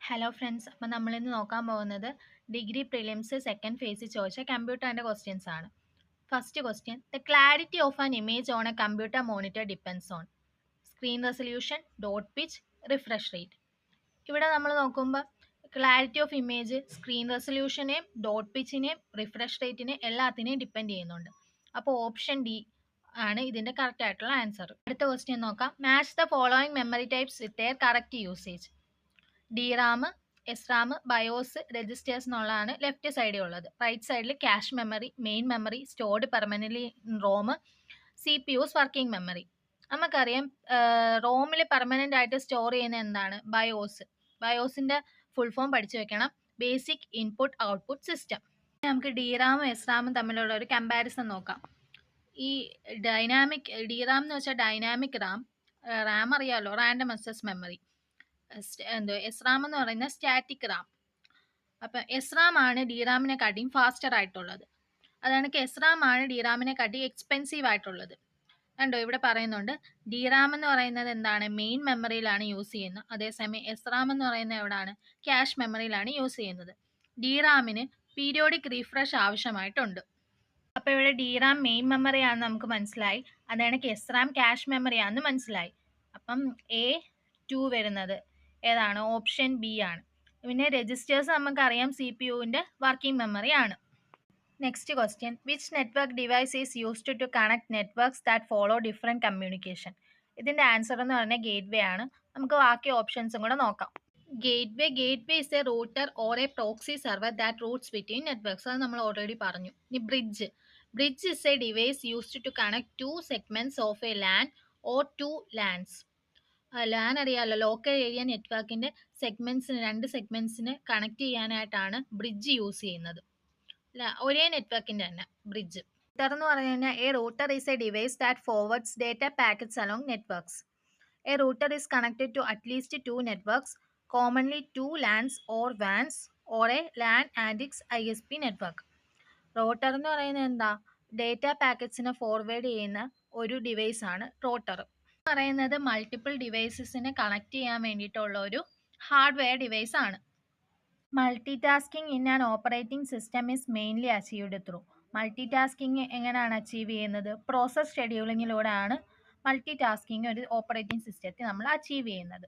Hello friends, അപ്പോൾ നമ്മളിന്ന് നോക്കാൻ പോകുന്നത് ഡിഗ്രി പ്രിലിംസ് സെക്കൻഡ് ഫേസിൽ ചോദിച്ച കമ്പ്യൂട്ടറിൻ്റെ ക്വസ്റ്റ്യൻസ് ആണ്. First question: the clarity of an image on a computer monitor depends on screen resolution, dot pitch, refresh rate. ഇവിടെ നമ്മൾ നോക്കുമ്പോൾ ക്ലാരിറ്റി ഓഫ് ഇമേജ് സ്ക്രീൻ റെസൊല്യൂഷനെയും ഡോട്ട് പിച്ചിനെയും റിഫ്രഷ് റേറ്റിനെയും എല്ലാത്തിനെയും ഡിപ്പെൻഡ് ചെയ്യുന്നുണ്ട്. അപ്പോൾ ഓപ്ഷൻ ഡി ആണ് ഇതിൻ്റെ കറക്റ്റ് ആയിട്ടുള്ള ആൻസർ. അടുത്ത ക്വസ്റ്റ്യൻ നോക്കാം. Match the following memory types with their correct usage. D RAM, S RAM, BIOS, registers എന്നുള്ളതാണ് ലെഫ്റ്റ് സൈഡിൽ ഉള്ളത്. റൈറ്റ് സൈഡിൽ cache memory, main memory, stored permanently ROM, C P U's, working memory. നമുക്കറിയാം റോമിൽ permanent ആയിട്ട് store ചെയ്യുന്ന എന്താണ്? BIOS. ബയോസിൻ്റെ full form പഠിച്ചു വെക്കണം. Basic input output system. നമുക്ക് ഡി റാമും എസ് റാമും തമ്മിലുള്ള ഒരു കമ്പാരിസൺ നോക്കാം. ഈ ഡൈനാമിക് ഡി റാം എന്ന് വെച്ചാൽ ഡൈനാമിക് റാം, റാം അറിയാമല്ലോ, random access memory. S Ram എന്ന് പറയുന്ന സ്റ്റാറ്റിക് റാം. അപ്പം എസ് റാം ആണ് ഡി റാമിനെ കാട്ടിയും ഫാസ്റ്റർ ആയിട്ടുള്ളത്. അതാണ് എസ് റാം ആണ് ഡി റാമിനെ കാട്ടി എക്സ്പെൻസീവ് ആയിട്ടുള്ളത്. കണ്ടോ, ഇവിടെ പറയുന്നുണ്ട് ഡി റാം എന്ന് പറയുന്നത് എന്താണ്? മെയിൻ മെമ്മറിയിലാണ് യൂസ് ചെയ്യുന്നത്. അതേസമയം എസ് റാം എന്ന് പറയുന്നത് എവിടെയാണ്? ക്യാഷ് മെമ്മറിയിലാണ് യൂസ് ചെയ്യുന്നത്. ഡി റാമിന് പീരിയോഡിക് റീഫ്രഷ് ആവശ്യമായിട്ടുണ്ട്. അപ്പോൾ ഇവിടെ ഡി റാം മെയിൻ മെമ്മറി ആണെന്ന് നമുക്ക് മനസ്സിലായി. അതാണ് എസ് റാം ക്യാഷ് മെമ്മറി ആണെന്ന് മനസ്സിലായി. അപ്പം A2 വരുന്നത് ഏതാണ്? ഓപ്ഷൻ ബി ആണ്. പിന്നെ രജിസ്റ്റേഴ്സ് നമുക്കറിയാം സി പി യുവിൻ്റെ വർക്കിംഗ് മെമ്മറി ആണ്. Next question: which network device is used to connect networks that follow different communication? ഇതിൻ്റെ ആൻസർ എന്ന് പറഞ്ഞാൽ ഗേറ്റ് വേ ആണ്. നമുക്ക് ബാക്കി ഓപ്ഷൻസും കൂടെ നോക്കാം. Gateway is a router or a proxy server that routes between networks. അത് നമ്മൾ ഓൾറെഡി പറഞ്ഞു. ഇനി bridge is a device used to connect two segments of a LAN or two LANs. LAN അറിയാമല്ലോ, ലോക്കൽ ഏരിയ നെറ്റ്വർക്കിൻ്റെ രണ്ട് സെഗ്മെന്റ്സിന് connect ചെയ്യാനായിട്ടാണ് bridge use ചെയ്യുന്നത്. ഒരേ നെറ്റ്വർക്കിൻ്റെ തന്നെ ബ്രിഡ്ജ്. റൂട്ടർ എന്ന് പറഞ്ഞു കഴിഞ്ഞാൽ a router is a device that forwards data packets along networks. A router is connected to at least 2 networks, commonly 2 LANs or WANs or a LAN and its ISP network. Router എന്ന് പറയുന്നത് എന്താ? Data പാക്കറ്റ്സിനെ forward ചെയ്യുന്ന ഒരു device ആണ് router. പറയുന്നത് multiple ഡിവൈസസിനെ connect ചെയ്യാൻ വേണ്ടിയിട്ടുള്ള ഒരു ഹാർഡ്വെയർ ഡിവൈസ് ആണ്. Multi tasking in an operating system is mainly achieved through. Multi tasking എങ്ങനെയാണ് അച്ചീവ് ചെയ്യുന്നത്? പ്രോസസ് ഷെഡ്യൂളിങ്ങിലൂടെയാണ് മൾട്ടി ടാസ്കിങ് ഒരു ഓപ്പറേറ്റിംഗ് സിസ്റ്റത്തിൽ നമ്മൾ അച്ചീവ് ചെയ്യുന്നത്.